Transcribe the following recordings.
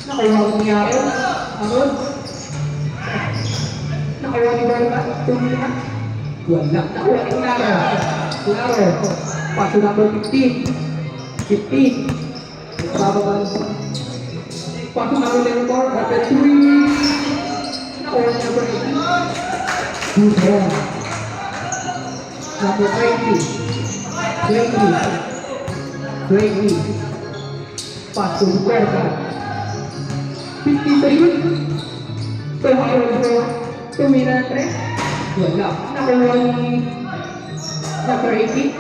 Nakawa ko niya ako. Aron. Nakawa ni Barba. Tumina. Wala. Nakawa ni Clara. Claro. Paso number 15. 15. Bababa. Paso number 11. Number 3. Nakawa ni number 18. Good ball. Number 20. 20. Paso Barba. 53. Pahawag mo. Tumira 3. Wala. Nakuha ni number 18.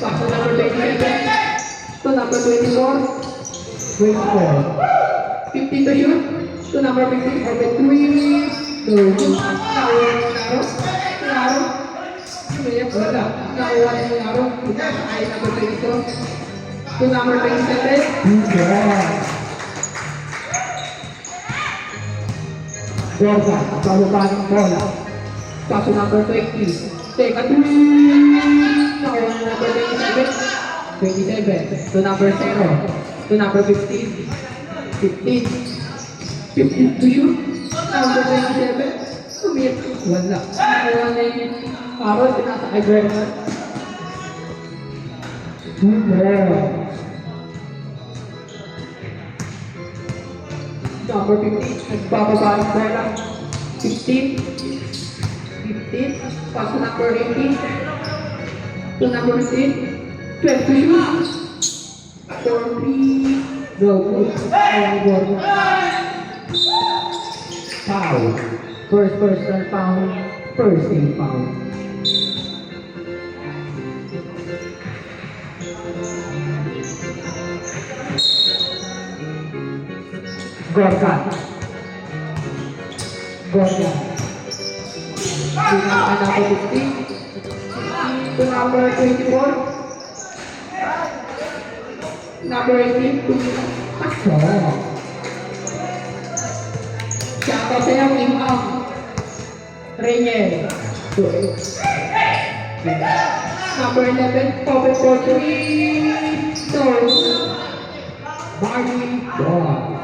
Paso number 27. To number 24. 24. 50 to shoot. To number 15. Open 3. Go. Nakuha ni Naro. Naro. Wala. Nakuha ni Naro. Ay number 22. To number 27. Yeah. Borja, bababa ng bola. Paso number 20. Second 3. Nakuha na number 27. 27. To number 0. To number 15. 15. 15 to shoot. Number 27. Sumit. Wala. Nakuha na yung Aaron. Pinasa kay Berman. Number 15, nagbababa ang bola. 15. 15. Paso number 18. To number 10. 12 to shoot. 4-3. Go. Ayan, goal. Foul. First personal foul. First team foul. Gorga. Pinaka number 15. To number 24. Number 18. Paso. Siapa saya Imam Reyes. Number 11. Power for 3. So Barney Ball.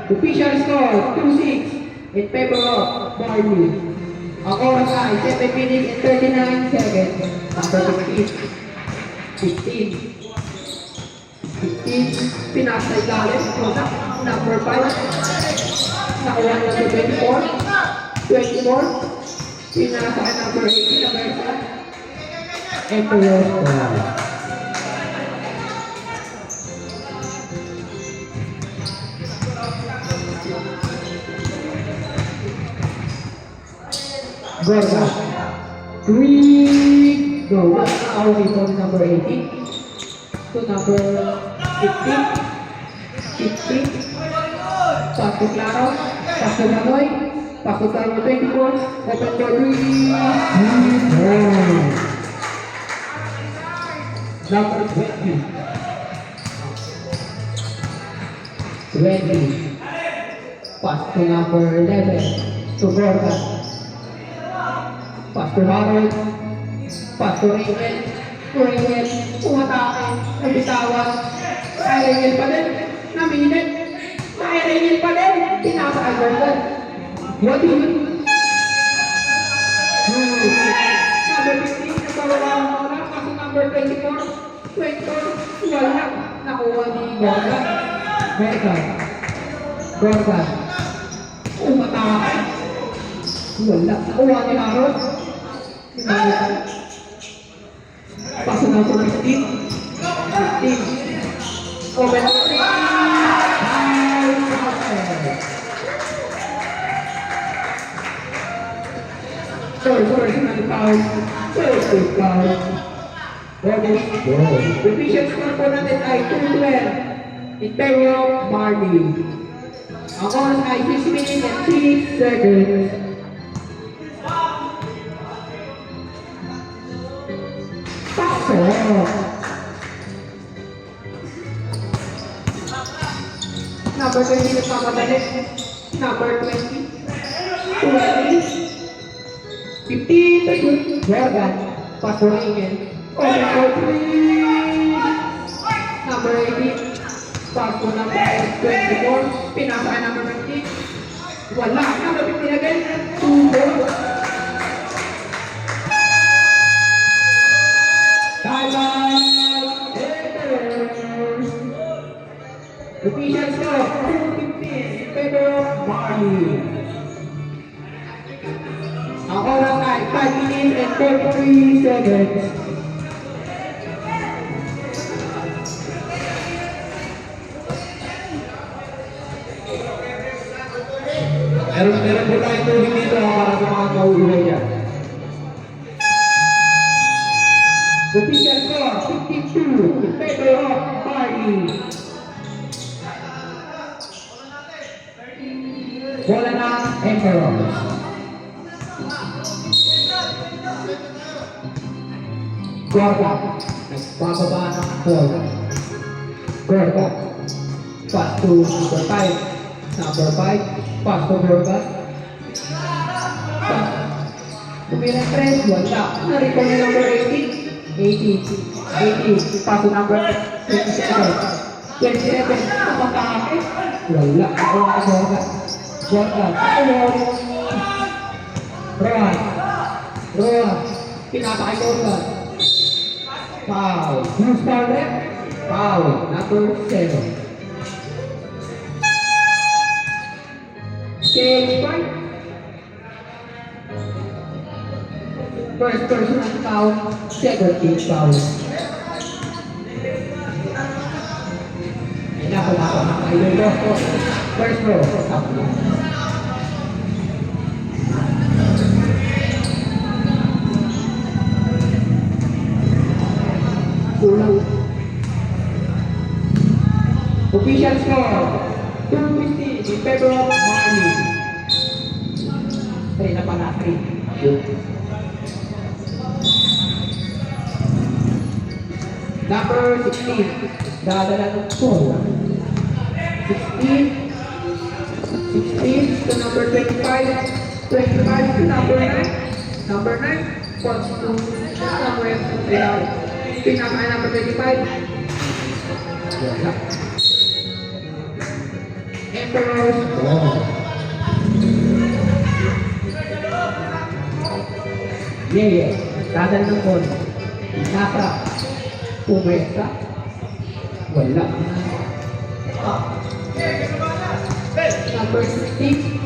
Official score 2-6 in favor of Barney. Ang oras ay 7 minutes and 39 seconds. Number 15. 15. Pinasa ilalim. Number 5. Nakuha number 24. 24. Pinasa number 18. Number 7. And the rest. Gorga. 3. Go. Now we go to number 18. To number 15. 15. Paso Claro. Paso Manoy. Paso Claro 24. Open for 3. Number 20. 20. Pass to number 11. To Gorga. Pastor Harold, Pastor Rangel, umatake, nabitawan, ay Rangel pa din, naminit, ay Rangel pa din, pinasa agad. What do you? Number 15, nagbabawa ang bola, kasi number 24, 24, wala, nakuha ni Gorga. Gorga, umatake, wala, nakuha ni Harold. Paso number 15. 15. Open 3. First personal foul. First foul. Bonus ball. The official score po natin ay 2-12 in favor of Marty. Ang oras ay 6 minutes and 6 seconds. Pasok! Number 20 nagpapadali. Number 20. 20. 15. Jordan. Pasoringin. Open for 3. Number 18. Paso number 24. Pinasakay number 20. Wala. Number 15 again. 2 balls. Timeout. Official score 2-15 in favor of Marty. Ang oras ay 5 minutes and 43 seconds. Meron po tayo tubig dito para sa mga kauuhay yan. Official score 52 in favor of Marty. Bola na Emperors. Gorga. Nagbababa ng bola. Gorga. Pass to number 5. Number 5. Pass to Gorga. Tumilang 3. Wala. Narito na number 18. 18. Pass to number 27. 27. Napatake. Wala. Ako ang Gorga. Gorga. Roan. Pinapakay Gorga. Foul. Who's foul rep? Foul. Number 7. Stage 5. First personal foul. Second team foul. First row. Kulang. Official score 2-15 in favor of Marty. Try na pala. Number 16. Dadala ng 4. 16 to number 25. 25 to number 9. Number 9. Points to somewhere without. Pinaka number 25. Wala. Emperors. Yeah. Dadala ng 4. Nasa. Pumesa. Wala. Number 16.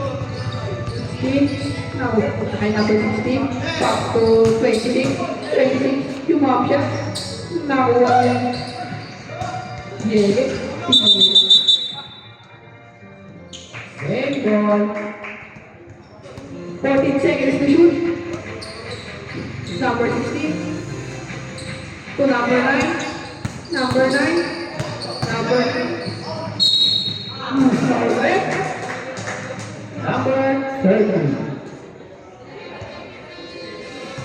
16. Now, ay number 16. Back to 26. 26. Yung option. Now, yeah. And goal. 14 seconds to shoot. Number 16. To number 9. Number 9. Number 30.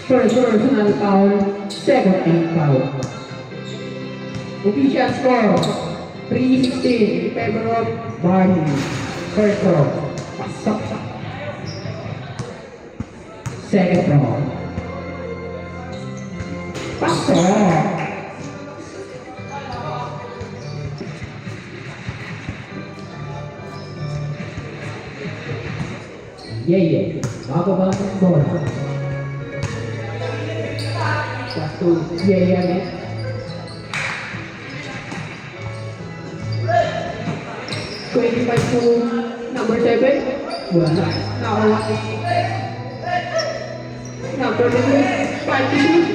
First personal foul, second team foul. Official score 3-16 in favor of Marty. First row, pasok. Second row, pasok. Yeah. Bababa ng bola. Pasto. Yeah. 25 to number 7. Wala. Nakawa. Number 2. 5 to shoot.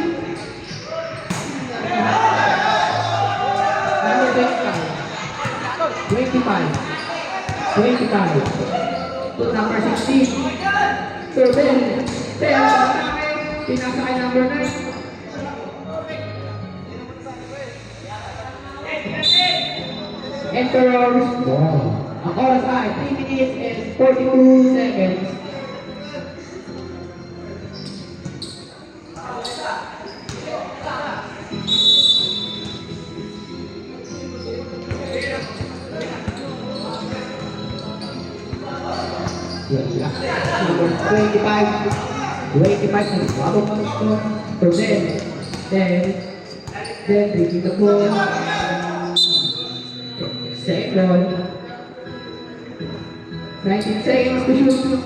Number 25. To number 16. 7. Pero sa akin, pinasa kay number 9. Emperor's Ball. Ang oras ay 3 minutes and 42 seconds. Number 25. 25 na babang gusto. So then taking the ball. Second. 19 seconds to shoot.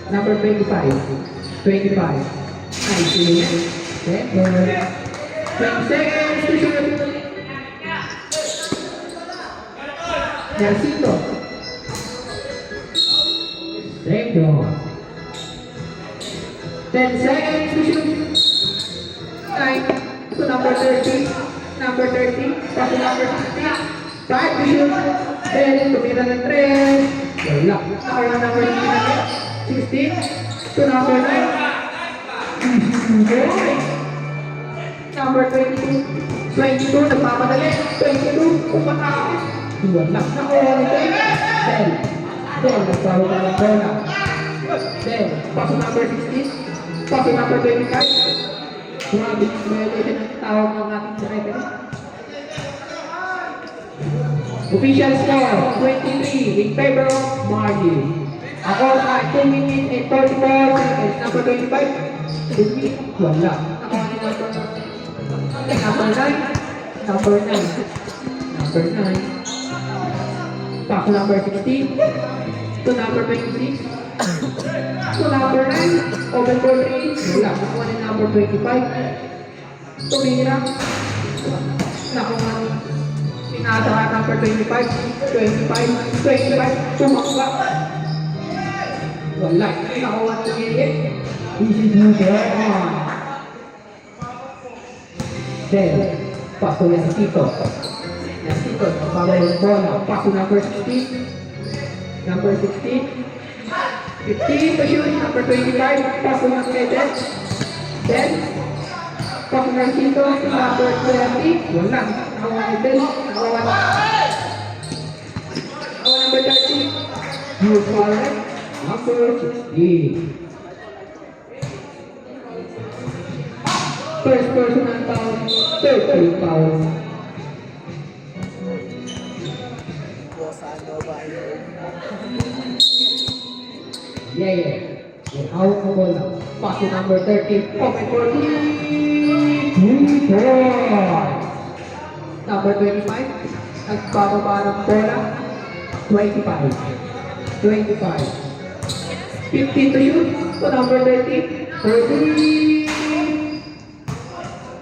Number 25. 25. Nice. Second. 20 seconds to shoot. Narcito. Second. 10 seconds to shoot. 9 to number 30. Number 30. Pass to number 60. 5 to shoot. 10 tumira ng 3. Wala. Nakaroon number 16 to number 9. Number 22. 22. Nagpapadali. 22. Pumatake. Wala. Nakaroon ng 10. 10. Nagparoon ng bola. 10. Pass to number 16. Pass to number 25. Grabe, violation ang tawag ng ating referee. Official score, 23 in favor of Margie. Ang oras ay 2 minutes and 34 seconds. Number 25, Sydney, wala. Nakuha ni number 9. Number 9. Number 9. Pass number 16 to number 26. To number 9, open for 3. Wala. Nakuha ni number 25. Tumira. Nakuha ni pinasa ka number 25. 25. Tumakba. Wala. Nakuha ni Yeye. This is Mujer. Then, pass to Yasito. Yasito. Pabay ng bola. Pass to number 16. Number 16. 15 to shoot, number 25, pass to number 10. 10, pass to Narcito, number 20. Wala, nakawa ni Ben, nakawa number 30. You correct, number 16. First personal foul, 30 foul. Yeah. Hawak mo bola. Pass to number 30. Open for 3 points. Number 25. Nagbababa ng bola. 25. 15 to shoot. To number 30. 30.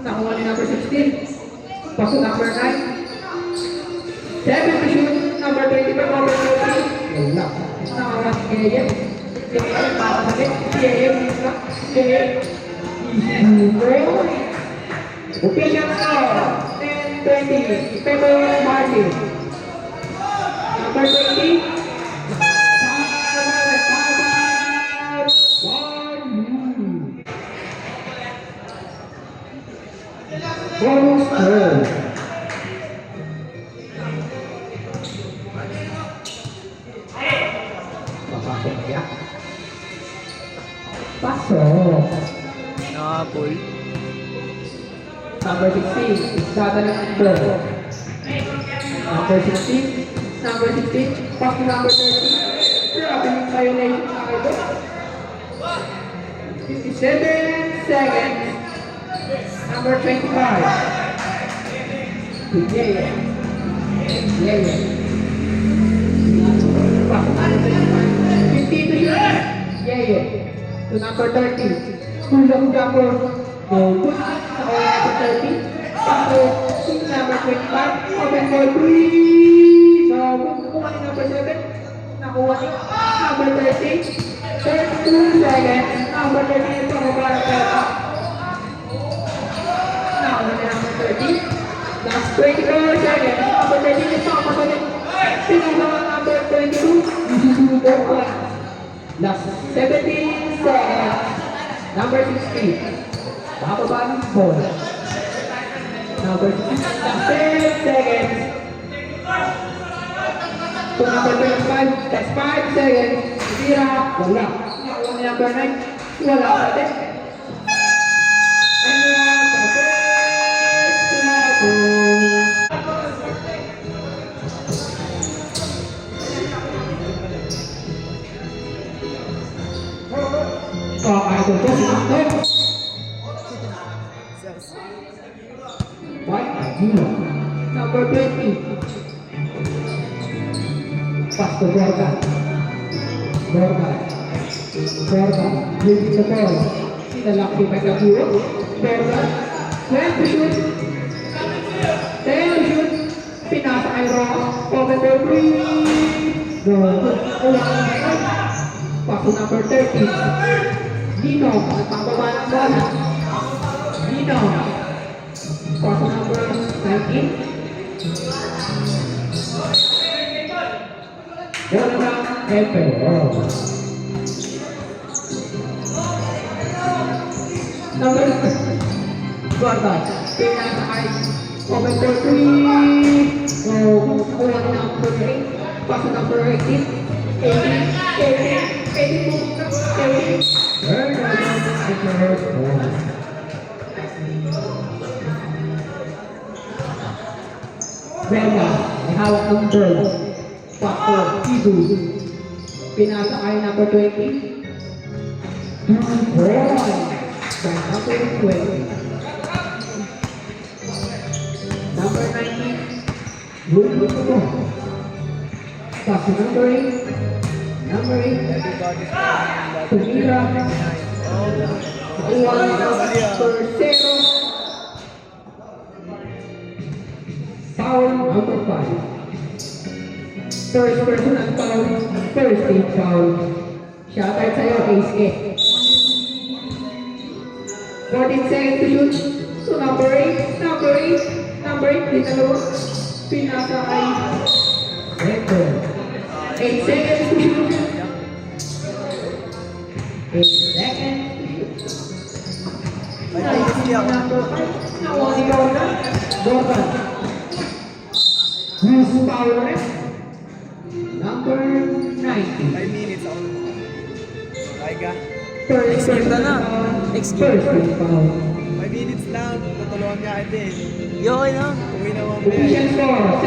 Nakuha ni number 16. Pass to number 9. 7 to shoot. Number 25. Number 30. Wala. Nakawa ni Gaya. Official score 10-20 favor Martin. Number 20 bonus goal. Papasok niya. Pasok. Nakapul. Number 16, Isada ng number. Number 16, number 16, pass to number 30. Grabe yung violation sa ito. 57 seconds. Number 25. Yeah. Pass to number 25. 15 to shoot. Yeah. To number 30. School of jumper. Go good. Number 30. Pass to number 25. Open for 3. So, nakuha ni number 7. Nakuha ni number 30. 32 seconds. Number 30 ito na para pera. Nakuha ni number 30. Last 24 seconds. Number 30 ito na para pera. Sinuha number 22. 2 points. Last 17 seconds. Number 16. Bababa ng ball. Number 16. Last 10 seconds. To number 25. That's 5 seconds. Tira. Wala. Nakuha ni number 9. Wala pa din. And the first level. Idol po si Actor. White Agila. Number 20. Pastor Borga. Leading the ball. Sinalaki pa Kaguro. Borga. 10 to shoot. 10 to shoot. Pinasa kay Rock. Open for 3. Paso number 30. Dino, nagpapaba ng bola. Dino. Paso number 19. Bola na Epe. Number 6. Gorgon. Pinasa kay open for 3. Kuha ni number 8. Paso number 18. 80. Very good. Bella, may hawak ng ball. Pato, Ibu. Pinasa kay number 20. 2 points. By number 20. Number 19. Good to go. Paso number 8. Number 8. Tumira. Uwan number 0. Foul number 5. First personal foul. First team foul. Shoutout sa'yo, Ace K. 14 seconds to shoot. So number 8. Number 8. Di dalawa. Pinasa kay Hector. 8 seconds to shoot. 8 seconds to shoot. Number 5. Nakuha ni Gordon. Who's foul rin? Number 90. 5 minutes ako. Kaya First Ganda na. Next game. First foul. 5 minutes lang. Tutulungan niya ate. Okay na. Uwi na Official mamaya. score,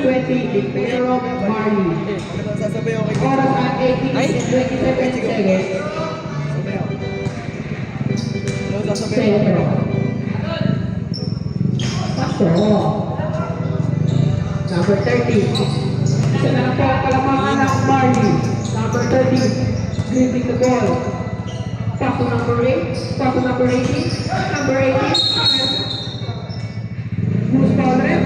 17-20 in favor of Marley. Ano ba sasabay ako kay Oras at 18 Ay! and 27 seconds. Sasabay ako. Ano sasabay ako? Centro. Paso. Number 30. Isa na lang po ang kalamangan ng Marley. Number 30. Dribbling the ball. Paso number 8. Paso number 18. Number 18. Who's foul rep?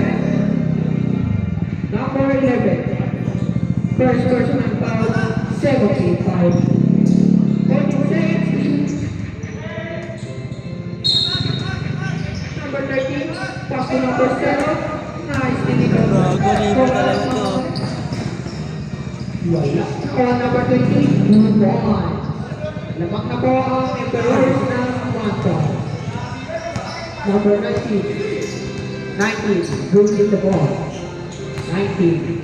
Number 11. First personal foul. 17 foul. 14 seconds. Number 13. Paso number 0. Nice. Bago libo talaga to. Wala. Call number 20. 2 points. Lamang na po ang Emperors ng Manto. Number 19. 19. Dribbling the ball. 19.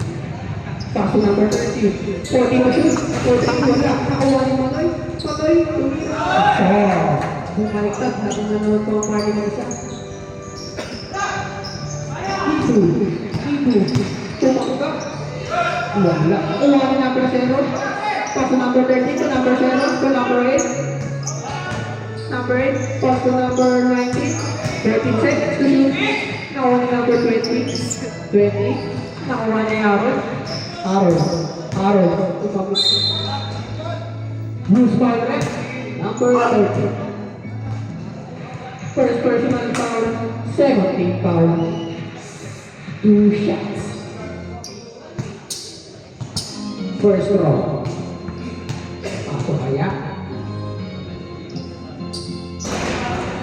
Paso number 13. 14 na shoot. 14 wala. Nakawa ni Manoy. Manoy. Tumira. Bumaliktad. Habang nanonood po ang party ng isa. Ibu. Tumakba. Wala. Kuha ni number 0. Paso number 13 to number 0 to number 8. Number 8. Paso number 19. 13 seconds to shoot. Nakuha ni number 20. 20. Nakuha ni Aaron. Aaron. Tumabot. Bruce Palmer. Number 30. First personal foul. 17 foul. 2 shots. First row. Paso kaya.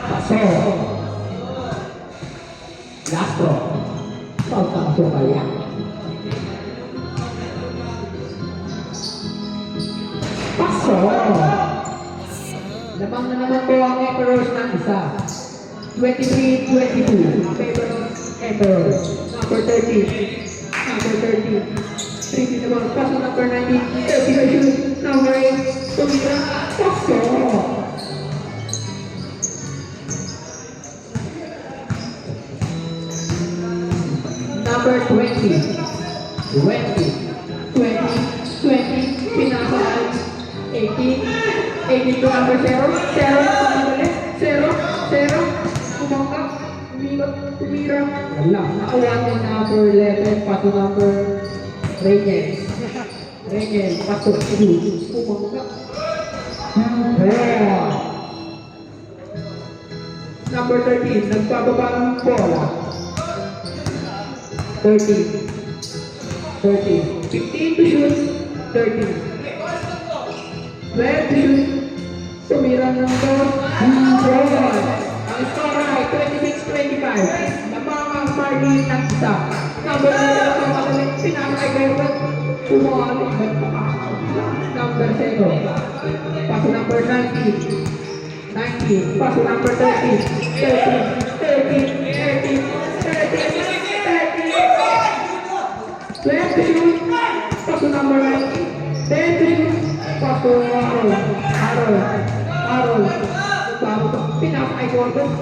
Paso. Last row. Paso kaya. Lamang na naman po ang Emperors ng isa. 23-22. Favor of Emperors. Number 30. Number 30. 3 naman. Paso number 19. 30 na shoot. Number 8. Tumira. Paso. Number 20. 20. Pinasal. 18. 18 to number 0. 0. Kumangka. Umikot. Tumira. Wala. Nakawan yung number 11. Paso number Reyes. Paso 2. Kumangka. Number 13. Nagpababa ng bola. 13. 15 to shoot. 13. 12 to shoot. Tumira ng ball. Ang score ay 26-25. Lamang ang margin ng isa. Number 11 ang magaling pinakay Gerwin. Pumalik at pakakaw. Number 0. Paso number 19. Paso number 30. 12 to shoot. Paso number 19. 10 to shoot. Paso Harold. Pinakay Gordon.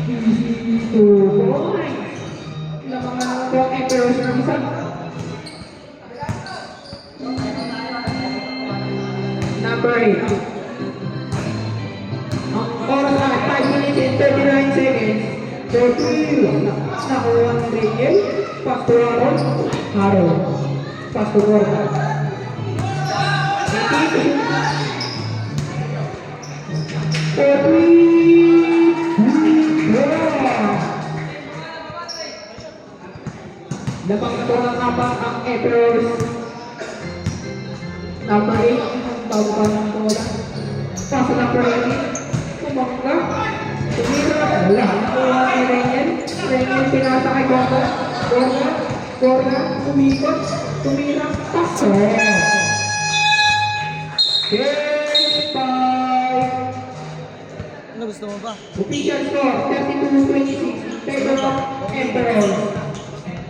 Easy to points. Lamang na naman po ang Emperors ng isa. Number 8. Ang oras ay 5 minutes and 39 seconds. 30. Nakuha ng Reyes. Pastor Harold. Pastor Gordon. 18. Lamang na po ng abang ang Emperors. Number 8. Bago pa ng bola. Paso number 18. Kumangka. Tumira. Wala. Nakuha ni Reyes. Pinasa kay Gordon. Umikot. Tumira. Paso. Game 5. Ano gusto mo ba? Official score 32-26. Favor of Emperors.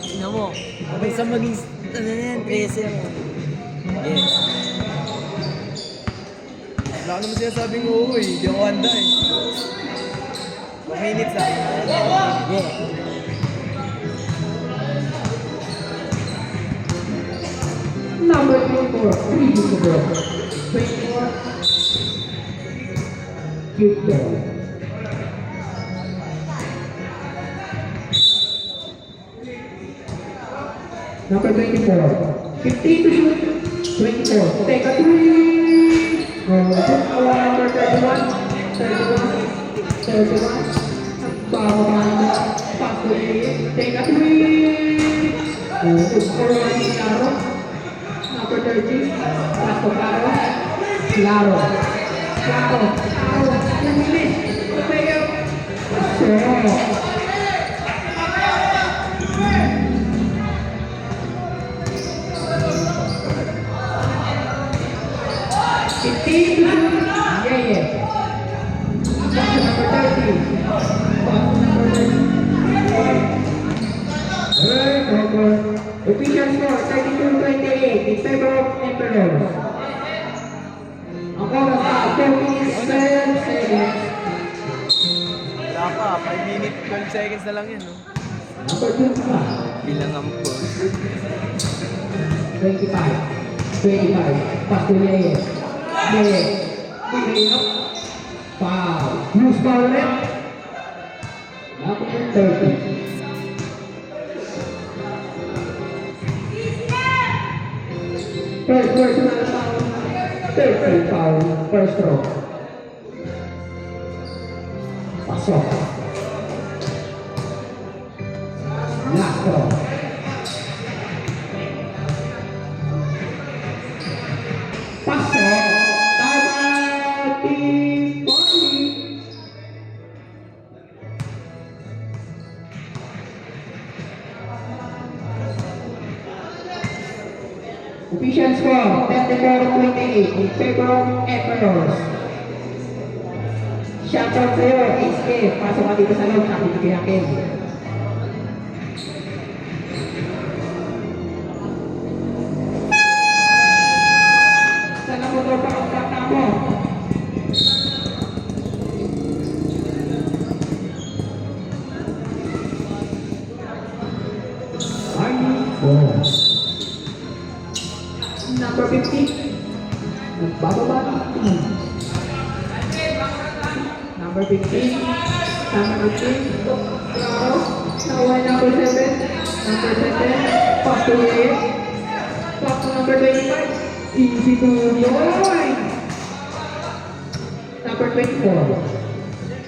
Tingnan mo. Abay sa maging, ano na yan, 13 mo. Yeah. Wala ka naman sinasabing oo eh. Hindi ako handa eh. 2 minutes lang. Yeah. Number 24. 3 to go. 24. Cute ball. Number 24. 15 to shoot. 24. Take a 3. Number 31. 31. Pass to Reyes. Take a 3. Number 30. Pass to Claro. Official score 32-28 in favor of Emperors. Ang oras ay 4 minutes 7 seconds. Wala pa. 5 minutes, 12 seconds na lang yun, no? Number 25. Bilang ang po. 25. Pass to Reyes. Foul. Loose ball ulit. Number 30. First personal foul. 30 foul. First throw. Pasok. Last throw. Pasok. Timeout. Team Body. Official score 34-28 in favor of Emperors. Shoutout sa'yo, HK. Pasok ka dito sa loob, sabi ko kaya Ken. Sana mo to pa ang bata mo. Number 50. Nagbababa na. Number 15. Number 15. Claro. Naway number 7. Number 7. Pass to it. Pass to number 25. Easy to join. Number 24.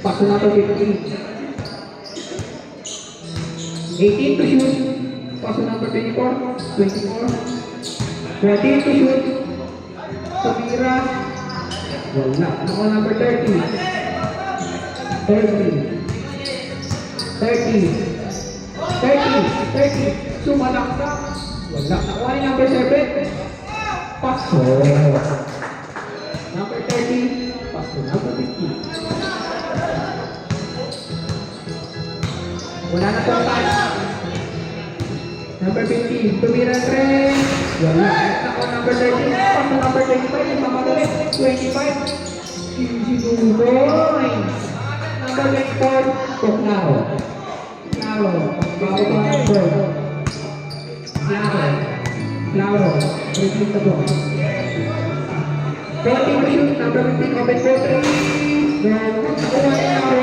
Pass to number 15. 18 to shoot. Pass to number 24. 24. 20 to shoot. Samira. Wala. Ako number 30. 30. 30. Sumalaksak. Wala. Nakuha ni number 7. Paso. Number 30. Paso. Number 50. Wala na pong touch. Number 15. Tumira 3. Wala. Nakuha number 13. Paso number 25. Mamadali. 25. Easy to join. Number 24. Claro. Claro. Claro. Repeat the ball. 14 to shoot. Number 15. Open for 3. Nakuha ni Claro.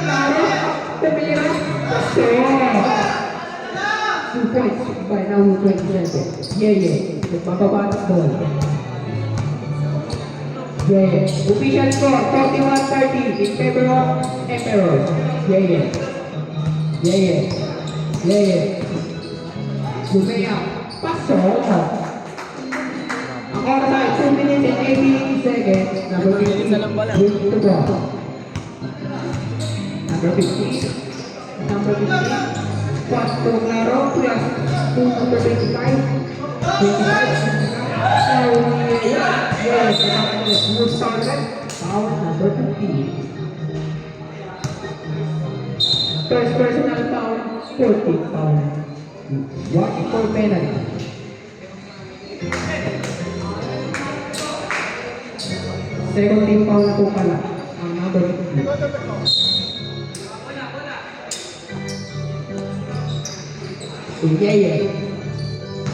Claro. Tumira. Paso. 2 points by now 27. Yeah. Magbababa ng ball. Yeah. Official score, 41-30 in favor of Emperors. Yeah. Lumea. Paso. Ang oras ay 2 minutes and 18 seconds. Number 15. Win to ball. Number 15. Number 15. Pass to Claro. Plus to number 25. 25. Yes, smooth started. Foul number 15. First personal foul, 14 foul. Watching for penalty. Second team foul na po pala. Ang number 15.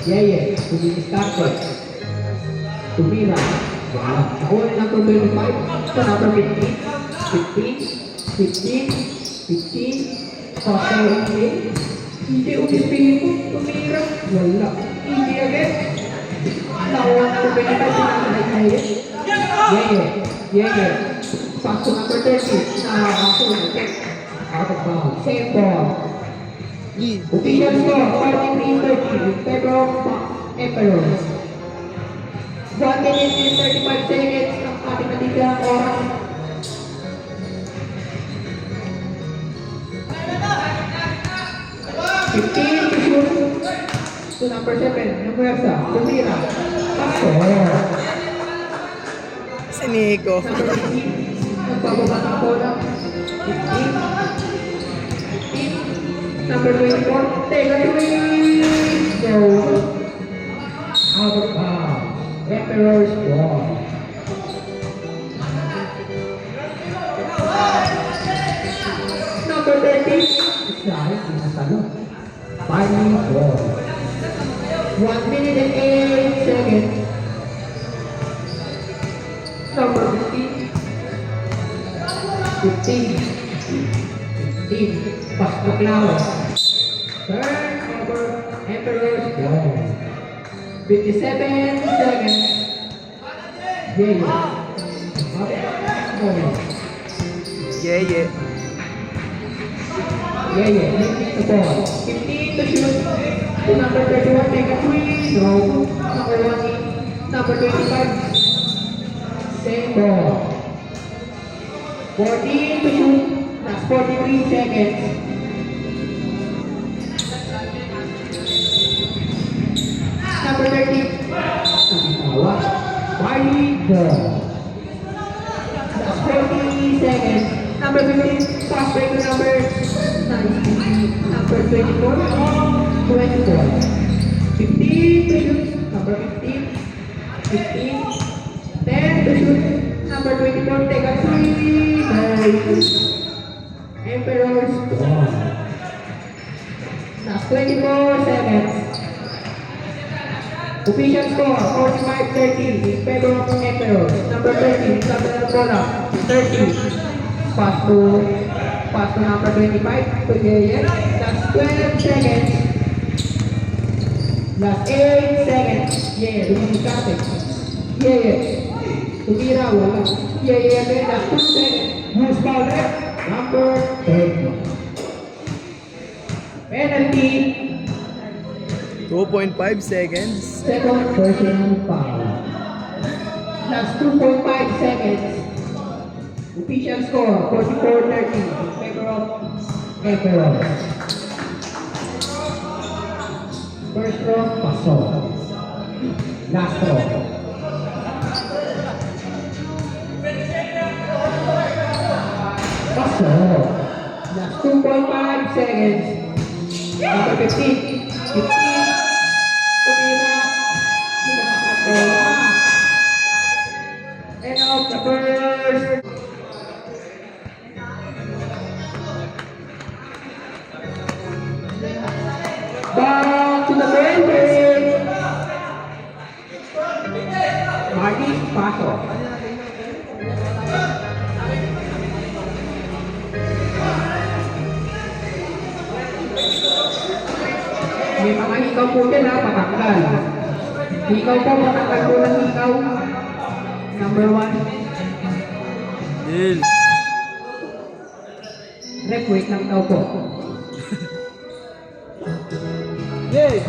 Yeah. To be started. Tumira. Nakuha ni number 25. Sa number 15. 15. Pasal hindi umispin po. Tumira. Wala. Hindi agad. Nakuha ni number 25. Yeah. Pass to number 30. Nakakasol. Out of bounds. Same ball. Official score, 43-30 in favor of Emperors. 1 minute and 35 seconds ang ating natitirang oras. Fifteen to shoot. To number 7, Namuersa, Tumira, Paso. Si Nico. Number 15, nagbababa ng bola. 15. Number 24, take a three. Go. Out of bounds. Emperor's ball. Number 30, Israel, pinasalo. Final ball. 1 minute and 8 seconds. Number 15. 15. Pass to Claro. Turn over Emperor's ball. 57 seconds. Yeah. Making the ball. 15 to shoot. To number 31, take a three. No. Number 1, number 25. Same ball. 14 to shoot. That's 43 seconds. Number 30. Nakitawa. Final ball. That's 40 seconds. to shoot. Number 15. 15. 10 to shoot. Number 24. Take a three. Nice. Emperors. Last 24 seconds. Official score 45-13 in favor of Emperors. Number 13, Isabella Bola. 30. Pass to number 25 to Yeye. Last 12 seconds. Last 8 seconds. Yeye, duminikate. Yeye. Tumira, wala. Yeye again, last 2 seconds. Use foul rep. Number 30. Penalty. 2.5 seconds. Second personal foul. Last 2.5 seconds. Official score 44-30 in favor of Emperors. First row, paso. Last row. Paso. Last 2.5 seconds. Number 15. 15. Tumira. End of the first. Back to the bench. Marty Paso. May mga ikaw po dyan ha, patanggal. Ikaw po, patanggal po ng ikaw. Number 1. Deal. Rep, wait lang daw po. Yay!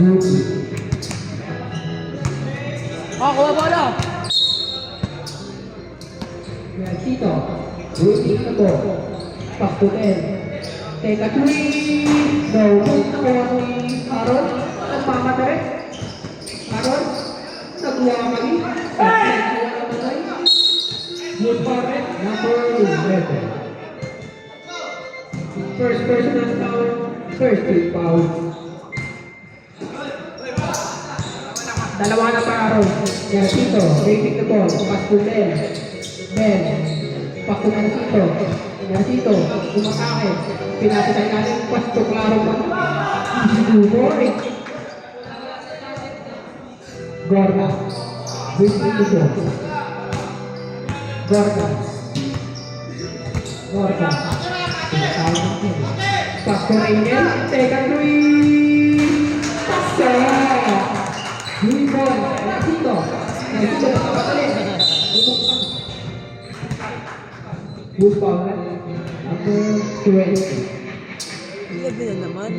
Kuha bola! Tito, waiting na po. Pass to 10. Take a three. Go. Ako ni Aaron. Nagmamadali. Aaron. Nagluwa mali. Good for it. Number 11. First personal foul. First team foul. Dalawa na pa Aaron. Tito, waiting na po. Pass to 10. Ben. Pass to Tito. Tito, umatake. Pinasitay natin, pasto klaro pa. Boring. Gorga. Waiting to go. Gorga. Gorga. Pasto Rainier. Take a three. Pasto. Unicorn. Tito. Tito, nakapatali. Good foul. Number 20. Labi na naman.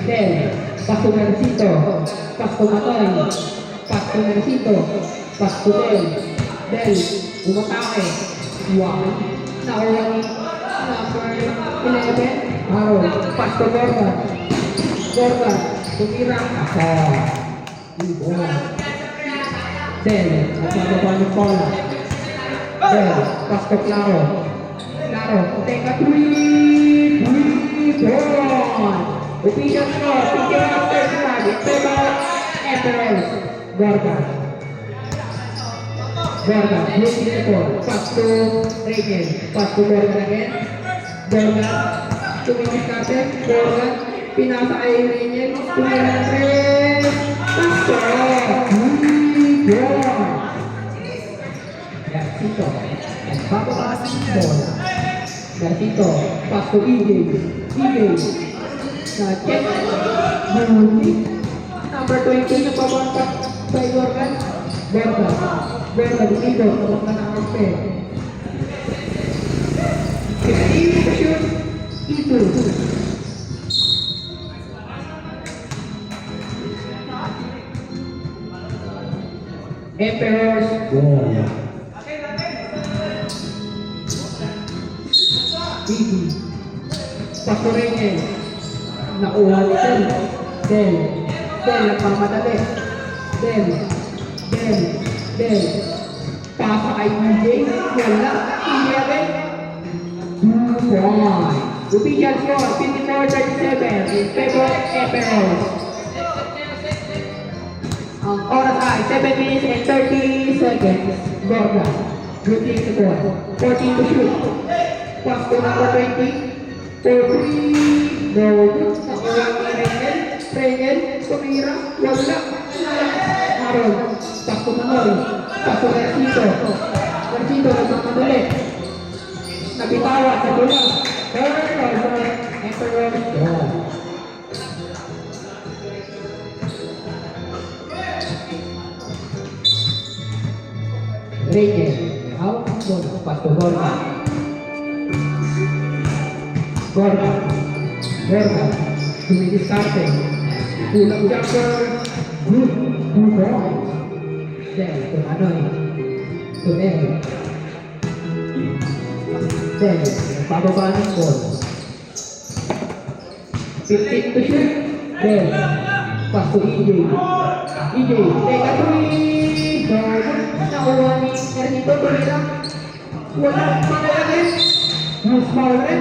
Del, Pasto Narcito, Pasto Matoy, Pasto Narcito, Pasto Del, umatake, wow, nakuha number 11, Aaron, Pasto Gorgon, tumira, ako, Del, nagbababa ng bola, Del, Pasto Claro, take a three, Official score, 50 after flag, in favor of Emperors. Gorgon, losing the ball, pass to Regan, pass to Gorgon again, tumingin natin, Gorgon, pinasa kay Regan, tumira ng tres, paso, Gorgon. Garcito, nagbabakas ng bola. Garcito, pass to EJ, check. Number 20 na pabangkat sa Gorgon. Gorgon dito. Pabangkat ng Orpe. 15 to shoot. Ito. Emperors Wall. Bibi. Pasorengen. Nakuha ni Del, nagmamadali. Del. Pasa kay EJ. Wala. EJ agad. points. Official score 54-37 in favor of Eperos. Ang oras ay 7 minutes and 30 seconds. Gorga. Good team to score. 14 to shoot. Pass to number 20. 4-3. No good. Nakuha ni Rengel. Rengel. Tumira. Wala. Aaron. Pass to Manoy. Pass to Garcito. Garcito nagmamanulit. Nabitawan. Nagulang. Eperos. Reyes, hawak ang bola, pasto Gorga. Gorga, dumidiskarte. Kulang jumper, good, 2 points. Del, Manoy. Del, pababa ng ball. 15 to shoot. Del, pass to EJ. EJ, take a 3. Nakuha ni Ernito Tumira. Wala pangalagin. Use foul rin.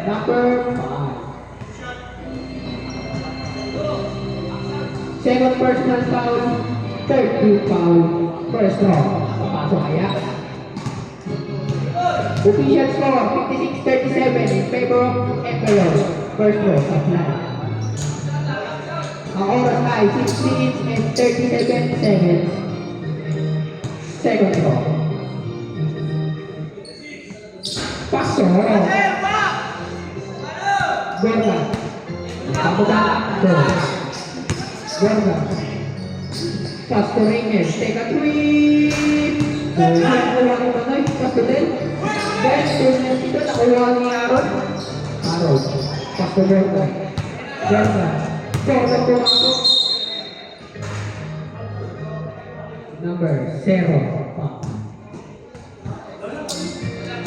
Number 5. Second personal foul. Third team foul. First draw. Papasok kaya. Official score 56-37 in favor of Eperos. First draw. Apply. Ang oras ay 6 minutes and 37 seconds. Second draw. Paso. Gorga. Pababa. Gorga. Pass to Reyes. Take a 3. Nakuha ni Manoy. Pass to Del. Del. Tunan dito. Nakuha ni Aaron. Aaron. Pass to Gorga. Gorga. Gorga pumasok. Number 0.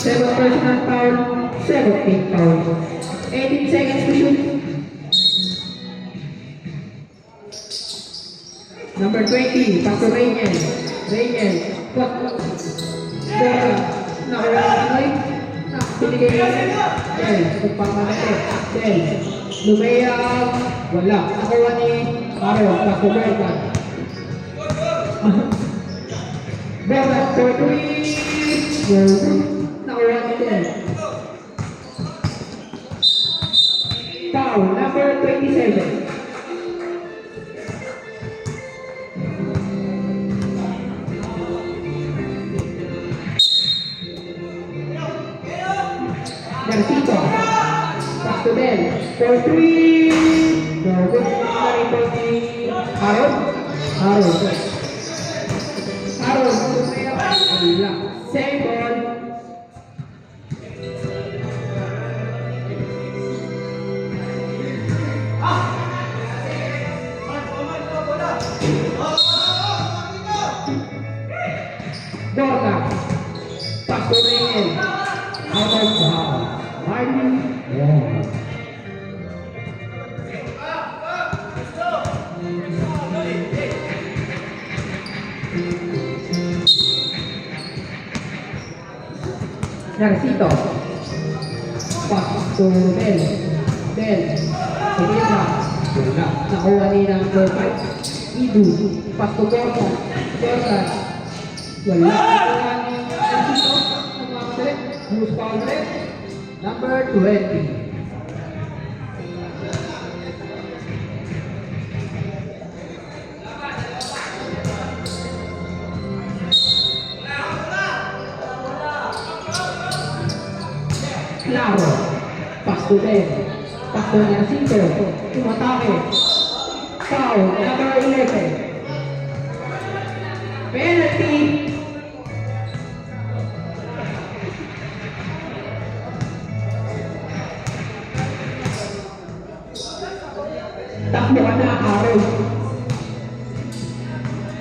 7 personal foul, 7 team foul. 18 seconds to shoot. Number 20, Paso Reyes. Reyes. Gorga. Nakuha ni Manoy. Binigay ni Del. Nagpamalaki. Del. Lumayang. Wala. Nakuha ni Aaron. Paso Gorga. Gorga for 3. Nakuha ni Del. Foul number 27. Garcito. Pass to Del. For 3. No good. Na-rebound ni Aaron. Aaron. Wala. Same ball. Gorga. Pass to Reyes. Out of bounds. Martin. Garcito. Pass to Del. Del. Tumira. Wala. Nakuha ni number 5. Idu. Pass to Gorga. Gorga. Wala. Nakuha ni Garcito. Nagmamadali. Use foul rin. Number 20. Claro. Pass to Del. Pass to Garcito. Tumatake. Foul. Number 11. Penalty. Takbo ka na, Aaron.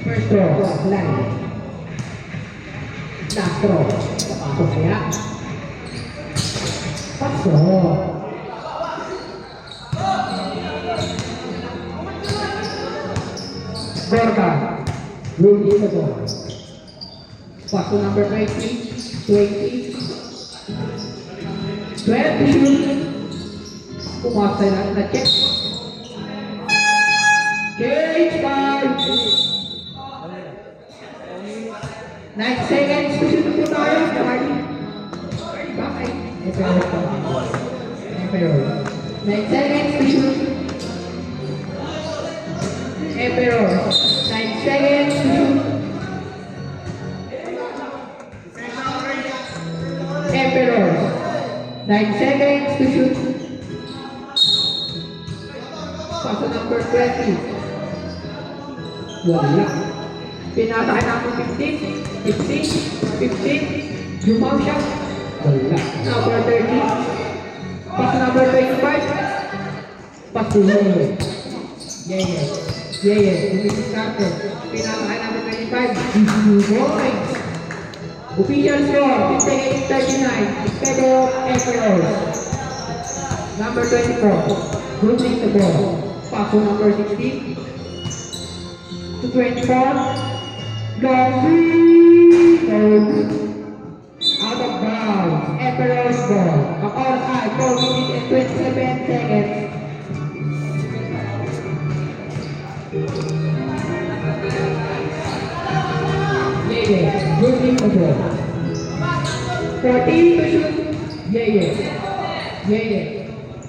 First draw. Line. Last draw. Papasok kaya. Pasok. Gorga. Room in the ball. Pass to number 20. 20. 12 to shoot. Pumasay na check. Cage foul. 9 seconds to shoot po tayo. Marty. Bakit? Emperor. 9 seconds to shoot. Emperor. 9 seconds to shoot. Emperor. 9 seconds to shoot. Paso number 20. Wala. Pinatay namin 15. 15. 15. Jumaw siya. Wala. Number 30. Paso number 25. Paso number. Yeah. Umisis natin. Pinatay namin 25. Points. Official score, 58-39, Pedro Emperor. Number 24, Brooklyn the ball. Paso number 16 to 24. Long three. Out of bounds. Emperor's ball. Ang oras ay 4 minutes and 27 seconds. Yeah. Brooklyn the ball. 14 to shoot. Yeah.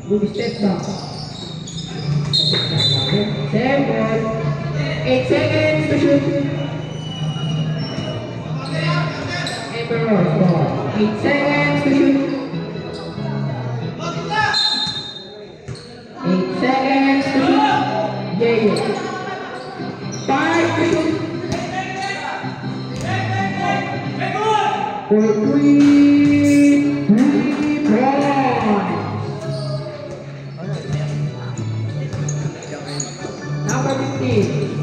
Good step back. Same ball. 8 seconds to shoot. Emperor's ball. 8 seconds to shoot. 8 seconds to shoot. Yeah. 5 to shoot. For 3 points. Number 15.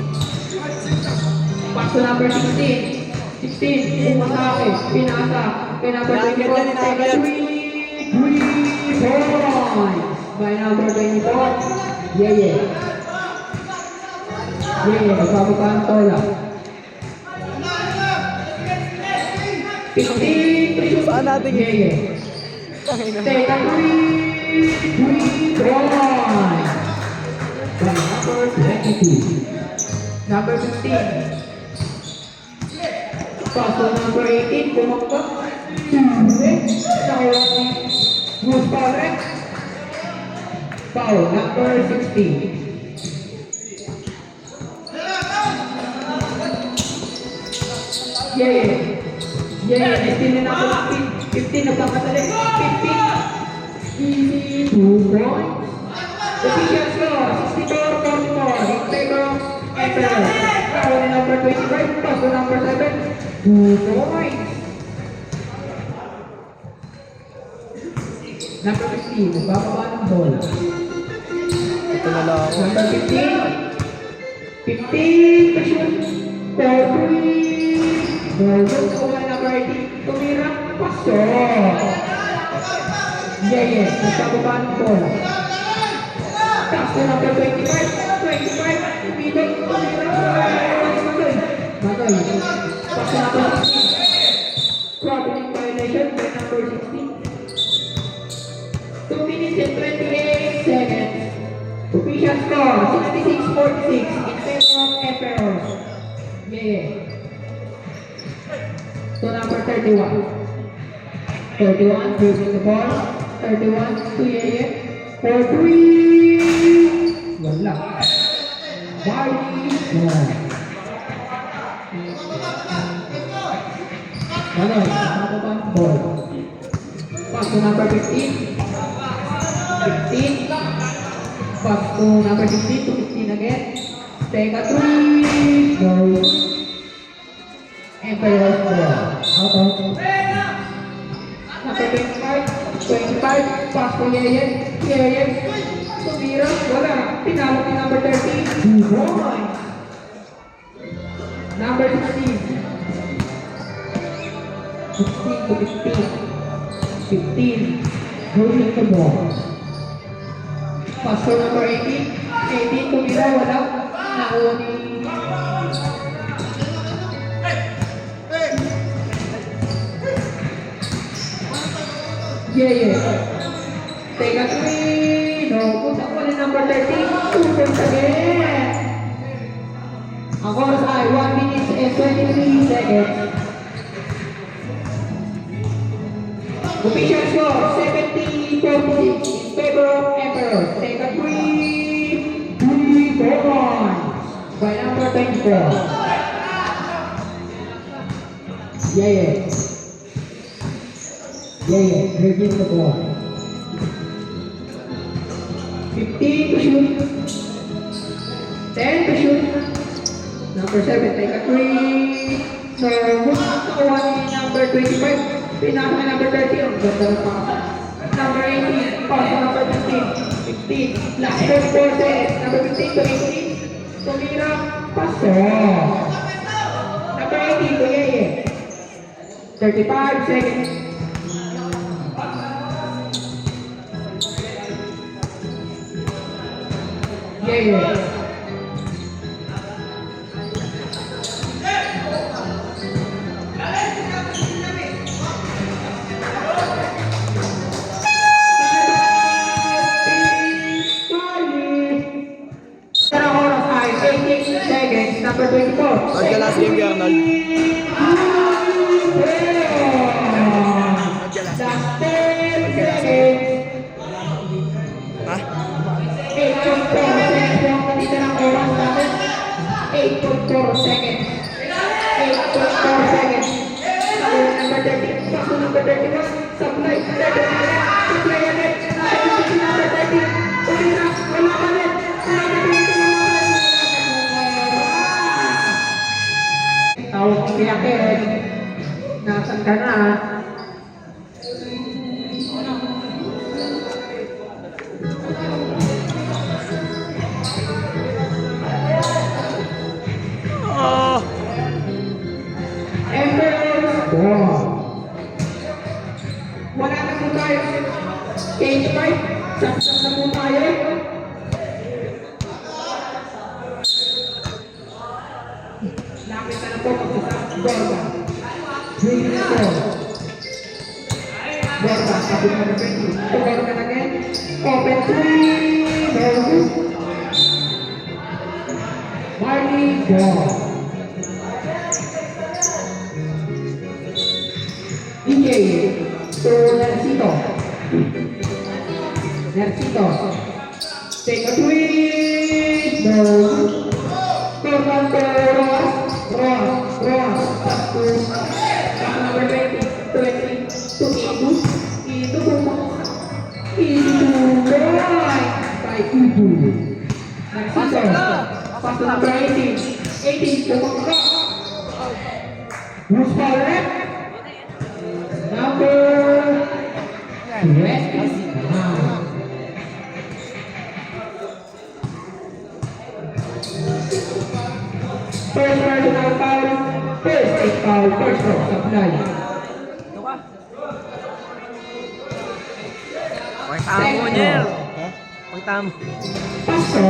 Paso number 16. 16. Umatake. Pinasa. Number 24. Take a 3 points. By number 24. Yeah. Magpapakaan tola. 15. Saan natin Yeah. Take a 3 points. By number 22. Number 15. Paso number 18. Pumakpak. Nakuha ni Bruce Parek. Foul number 16. Yeah. 15 na ako. 15 na pagkatali. 15. Easy 2 points. Official score, 64-44 in favor of Emperor. Foul number 25, paso number 7, 2 points. Number 15, nagbababa ng bola. Ito na lang ako. Number 15, 15 to shoot, 4-3. Golden kawan number 18, tumira, paso. Yeah, nagbababa ng bola. Paso number 25, Pito, Magay. Paso number 16. Traveling violation by number 16. 2 minutes and 28 seconds. Official score, 66-46 in favor of Emperor. Yeah. So number 31. 31, dribbling the ball. 31 to Yeah. 4-3. Wala. Bali. Ano? Nakababa ang ball. Pass to number 15. 15. Pass to number 15 to 15 again. Take a 3. Goal. Emperor's ball. Out of. Number 25. 25. Pass to Yeah. Tumira. Wala. Pinalo ni number 30. 2 points. Number 16. 16 to 15. 15. Holding the ball. Pass to number 18. 18 tumira. Wala. Nakuha ni Take a three. No, put up on number 13. 2 points again. Ang oras ay 1 minute and 23 seconds. Official score 70-46 in favor of Emperor. Take a three. 3 points by number 24. Great game the ball. 15 to shoot. 10 to shoot. Number 7, take a three. So, move to one number 25. Pinaka number 30. Ang ganda ng pass. Number 18. Pass to number 15. Last 34 seconds. Number 15 to 18. Tumira. Pass. Number 18 to 35 seconds. Number 24. Ang last game kay Arnold. Last 10 seconds. Ha? 8.4 seconds yung kanina ng oras natin. 8.4 seconds. 8.4 seconds. Sabi number 30. Paso number 31. Supply. Supply ulit. Number 30. Tumira. Wala ka ulit. Tawag ang pinakit. Nasaan ka na? Emperor's Ball. Wala na po tayo. Cage fight. Saksak na po tayo. Lapit na po pagsasak. Gorga. Green na po. Gorga. Sabi mo na 20. Gorga na again. Open 3. Gorga. Marley Ball. DJ to Nercito. Take a twist. No. Corner to Ross. Pass number 20 to Ibu. Ibu pumasok. Ibu by Ibu. Nercito. Pass to number 18. 18 pumasok. Who's foul left? Number 29. First personal foul, first take foul, first row, supply. Pag tamo niya. Pag tamo. Paso.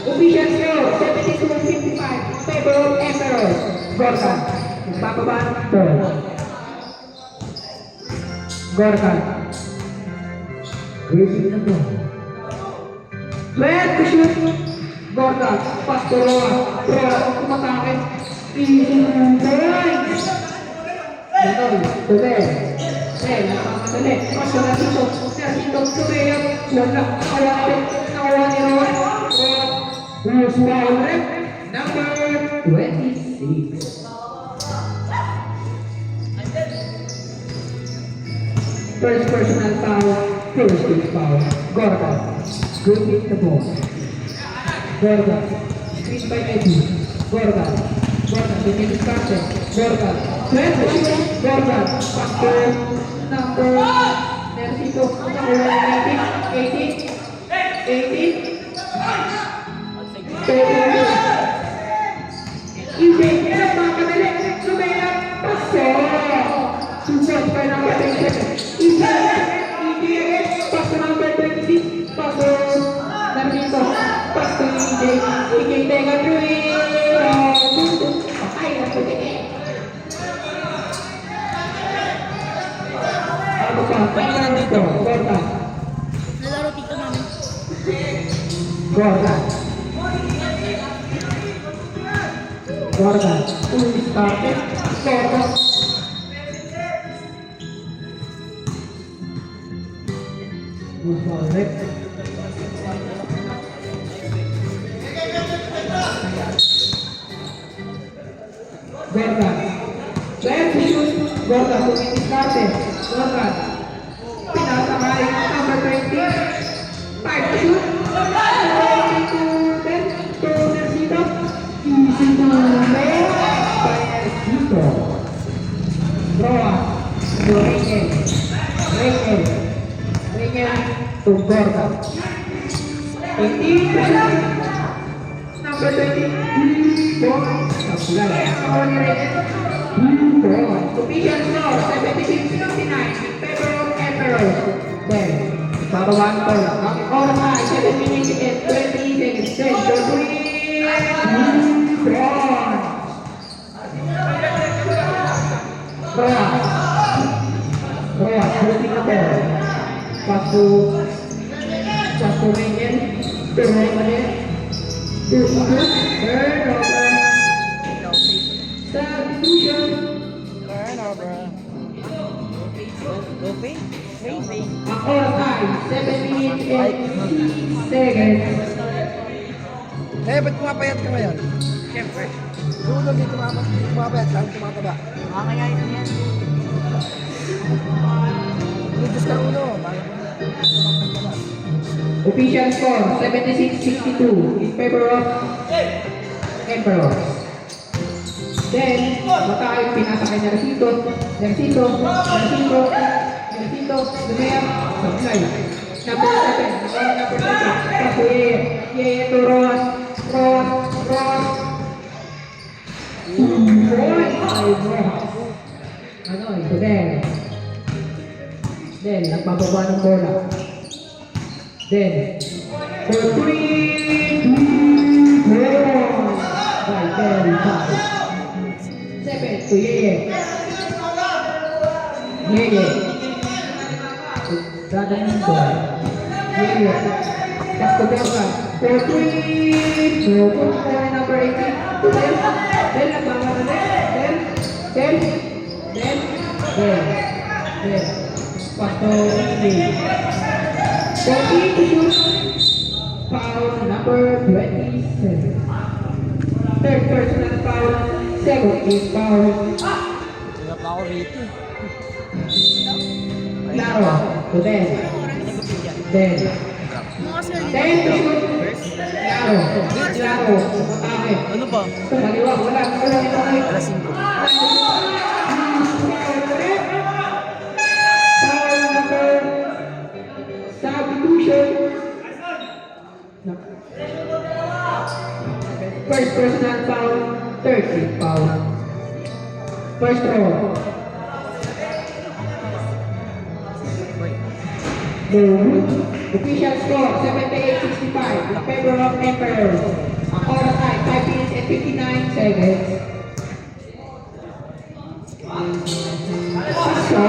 Official score, 72-55, favor of Emperor. Gorka. Bababa ng ball. Gorka. Griffin na ball. 12 to shoot. Gorka. Pass to Roa. Roa. Kumatake. Easy points. Batol. Tubel. Nagpapadali. Pass to Narcito. Narcito. Tubel. Wala. Nakawa ni Roa. Roa. Who's foul rep? Number 26. First personal foul, first take foul. Gorga. Good hit the ball. Gorga. Screen by Eddie. Gorga. The middle starter. Gorga. Gorga. Pass to number Nercito. Number 18. 18. Easy. Nagpapadali. Sumaya. Paso. Support by number 27. Easy again. Pass to number 26. Pass to Narcito. Pass to EJ. EJ take a three. Patay na po din. Final score. Gordon. Nalaro tito namin. Gordon. Gordon. Started. Gordon. Good ball, right? Gordon. Left shoot. Gordon. Tumingin started. Gordon. Pinasakay. Number 20. 5 to shoot. 10 to Nercito. Easy to make. By Nercito. Roa. To Rangel. Rangel. Rangel to Gordon. 18 to shoot. Number 20. Boy. Kapulay. Ako ni Rangel. Boy. Official score. 76-59. In favor of Emperor. Then. Babawaan ko lang. Ang oras ay 7 minutes and 20 seconds. Then, the three. Brown. Brown. Shooting na ball. Pass to Rangel. To Rangel. To Rangel. Turnover. Substitution. Turnover. Go pay? Pay. Ang oras ay 7 minutes and 6 seconds. Eh, ba't pumapayat ka ngayon? Siyempre. Tulog din pumapayat ka, tumataba. Makakayain na yan. Ludos ka ulo. Official score 76-62 in favor of Emperor. Then, matay pinasa kay Nercito, Lumea, supply. Number 7, number 7. Paso Yeye to Roas. Ano, ito din. Then, nagbababa ng bola. Then, for 3, 2, 1. By Terry Paz. 7 to Yeye. Dadang ball. Yeye. Pass to Berga. For 3, 2, 1. Number 18. To Del. Del, nagbaba na Del. Del. Pass to Yeye. 14 to shoot. Foul number 27. Third personal foul. Second is foul. Wala pa ako rito. Claro. To Den. Den. To shoot. Claro. Atake. Ano ba? Kaliwa. Wala. Alas 5. Foul number substitution. First personal foul, third team foul. First row. Official score 78-65 in favor of Emperor. Ang oras ay 5 minutes and 59 seconds. So,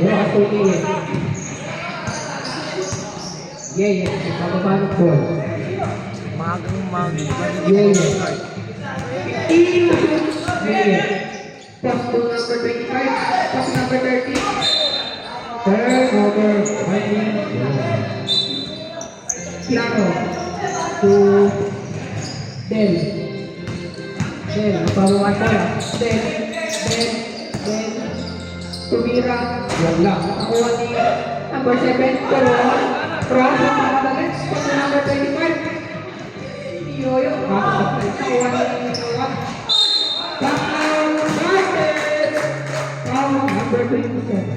Rojas to Yeye. Pababa ng ball. Yeye. Pass to number 25. Pass to number 30. Turnover. Claro. To Del. Napabukan ko lang. Del. Tumira. Wala. Nakuha ni number 7. Cross. Napakadalit. Pass to number 25. Yoyo. Nakuha ni Noah. Foul number 27.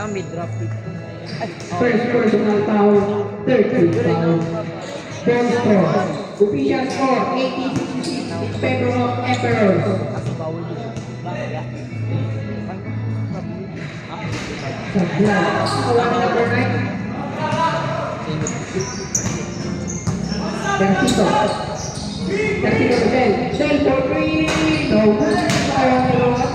Mid-drop it. First personal foul, third team foul. Ball score. Official score 80-66 in favor of Emperor. Sablay. Nakuha ni number 9. Nercito to Del. Del for 3. No. Foul ni Rojas.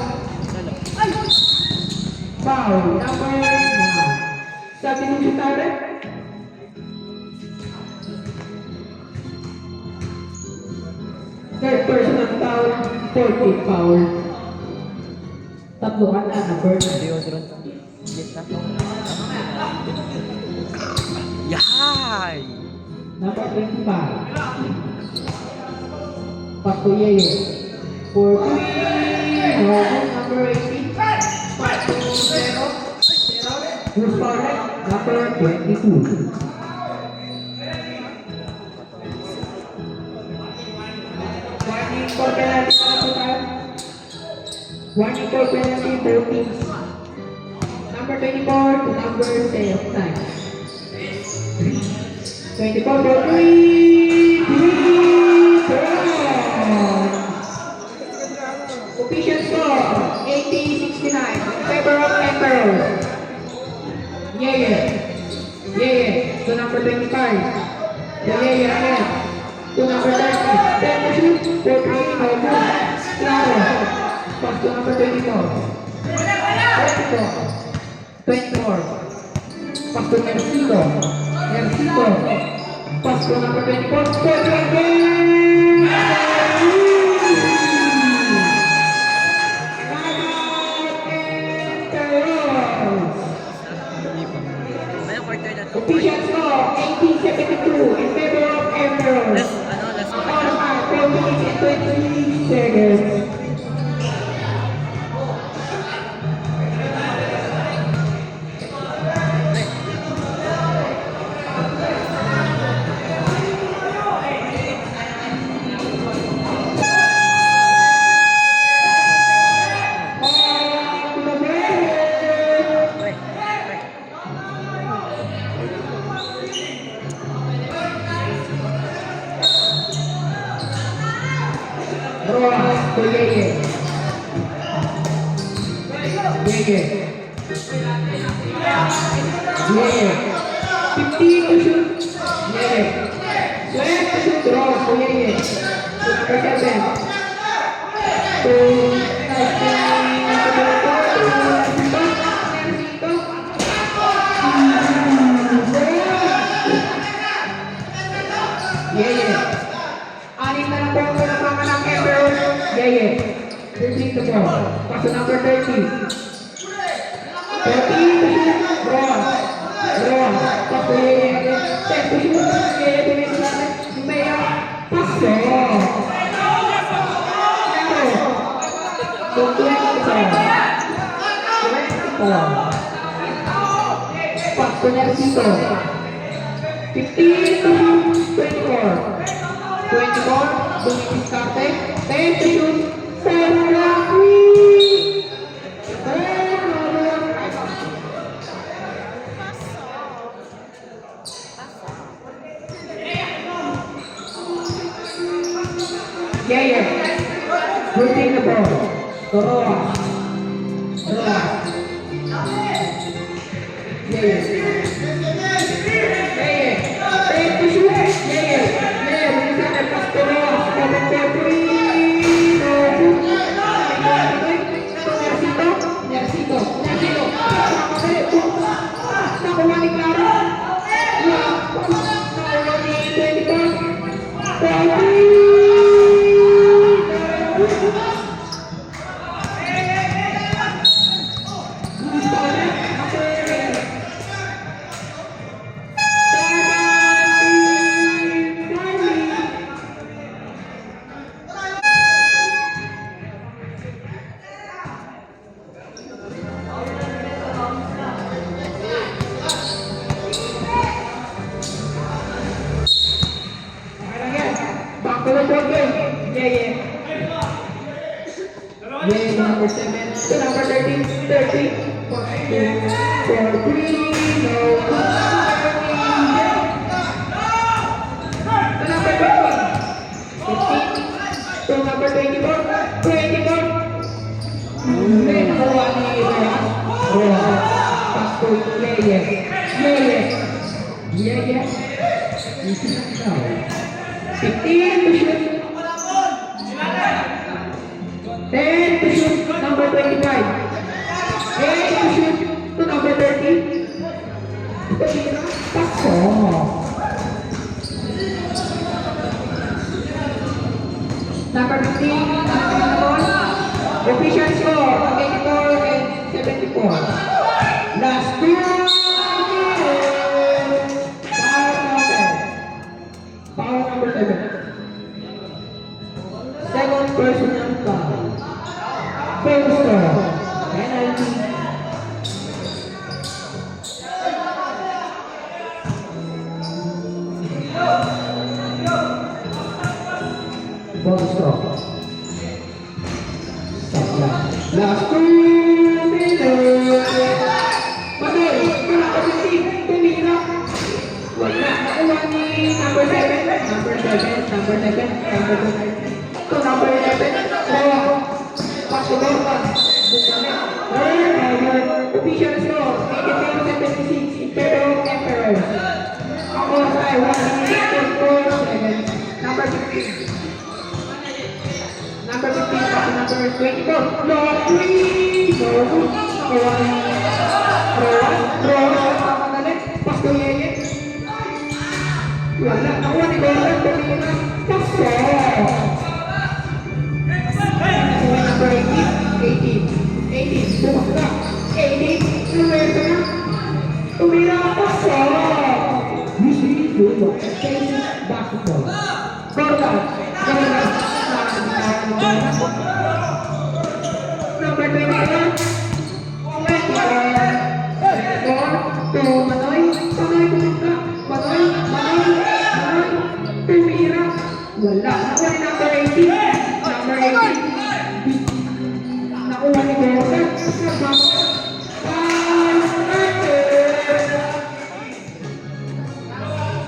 Foul. Number 9. Substitution time. Third personal foul. 14 foul. Tatlo ka na, number 9. Deodorant. Yes na. Yahay! Number 25. Pasko Yeye. For 3. Number 18. Pasko Zero. Who's correct? Number 22. Warning for penalty para tayo. Warning for penalty, both teams. Number 24 to number 10 of time. 24 for 3. Official score 80-69 in favor of Emperor. Yeah. To number 25. Yeah again. To number 30. 10 to shoot. 4 3. No good. Claro. Pass to number 24. 24. Pass to Nercito. Pass to number 24. 4 again. May quarter na to. Official score 18-72 in favor of Emperor. Last On 4 minutes and 23 seconds. Rojas to Yeye. 15 to shoot. Yeye. 12 to shoot. Rojas to Yeye. To number 7. To Yeye. Anim na lang po ang mga ng Emperor. Yeye. 13 to 4. Pass to number 30. 13 to shoot. Rojas. Pass to Yeye again. 10 to shoot. Yeye to make natin. Maya. Pass. To 24. Pass to Nercito. 15 to 24. 24, Dominic Carte, 10 to shoot, 7 lang, 3! Yeah. Routine the ball. Rojas. Yeah. 10 to shoot, yeah. Yeah, number 7 to number 13, 30. 4, 3, no. To number 20, 15. To number 24, 24. Then, nakuha ni Rojas. Pass to Yeye. Easy now. 15 to shoot. 10 to shoot, number 25. 8 to shoot, number 30. Tumira. Pasok. Number 15. Official score. 84 and 74. Last two. Foul number 7. Second personal foul. First score. Penalty. Ball stop. Stop lang. Last 2 minutes. Patay. Wala ka sa team. Tumira. Wala. Nakuha ni number 7. Number 7. Number 7. Number 2. To number 11. Draw. Pasulorkan. Official score. 84-76. In favor of Emperors. Ang oras ay 1 minute 4 seconds. Number 15. Number 15 pasi number 24. Long 3. So, nakuha ni Rowan. Tama na rin. Pas to Yeye. Wala. Nakuha ni Gordon. Tumira. Pasok. Number 18. 18. Bumakla. 18. Numerto na. Tumira. Pasok. Usually, good. Chasing basketball. Gordon. Gordon. Number 21. To Manoy. Manoy pumunta. Manoy. Tumira. Wala. Nakuha ni number 18. Number 18. Nakuha ni Gordon.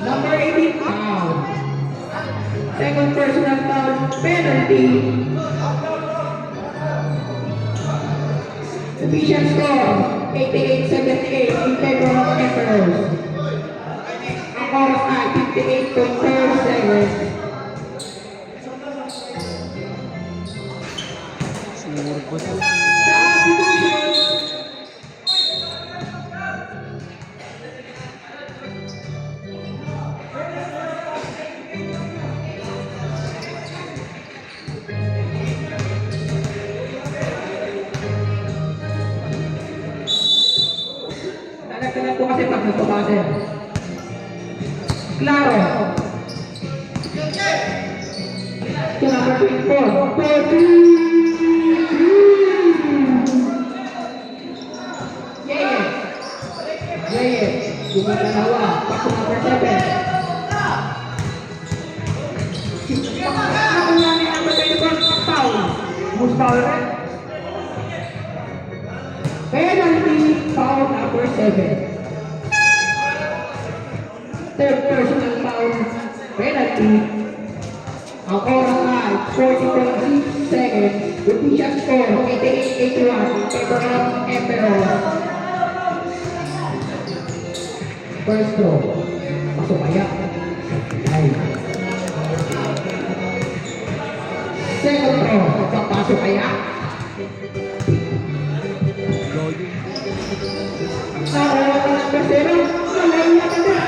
Number 18. Foul. Second personal foul. Penalty. Official score. 88-78 in favor of Emperors. Ang oras ay 58.4 seconds. Lalagyan po kasi pag nagpapase. Claro. Ito number 24. 14. Yeye. Bukan dalawa. Paku number 7. Nakuha ni number 24. Foul. Most foul rin. Penalty. Foul number 7. Third personal foul. Penalty. Ang oras ay 40.6 seconds. Official score 88-81 in favor of Emperor. First throw. Pasupaya. Ay. Second throw. Pasupaya. Nakuha ka ng kasero. Nalaya ka na.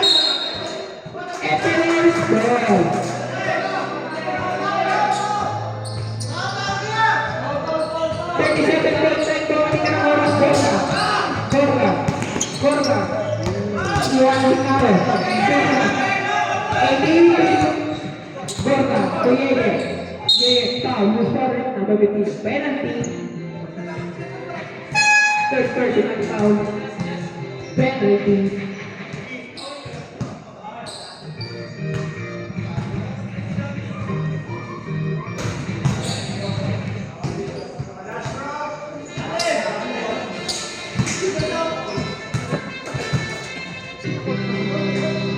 Emperor's ball. Iwan Hikaru. Borda. To Yeye. Yeye. Foul. Mustar. Number 15. Penalty. Third personal foul. Penalty.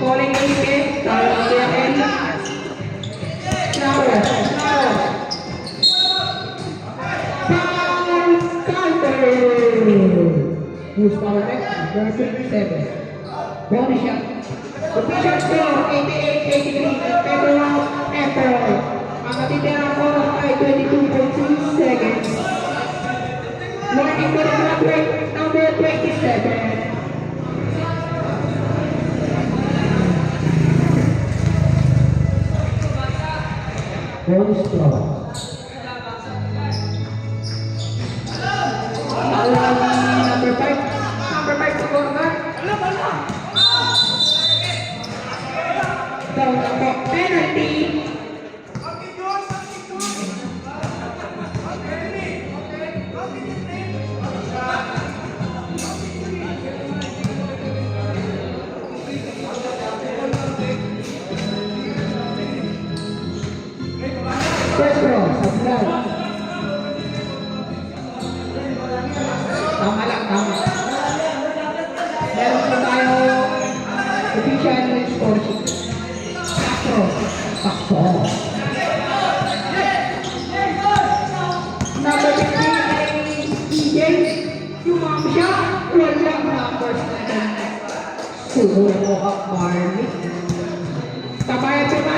Calling AK, tawag si Akel. Flower. Foul counter. Who's foul next? Version 7. Bonus shot. Official score 88-83 in favor of Emperor. Ang natitirang oras ay 22.6 seconds. Warning for the number 27. First round. Number 5. Number 5 sa corner. Down na po. Penalty. First round. Subscribe. Tama lang, tama. Meron pa tayo official score sheet. Sakto. Number 15 DJ. Yung siya. Wala number 7. Sumo ako, Marley. Tabayan pa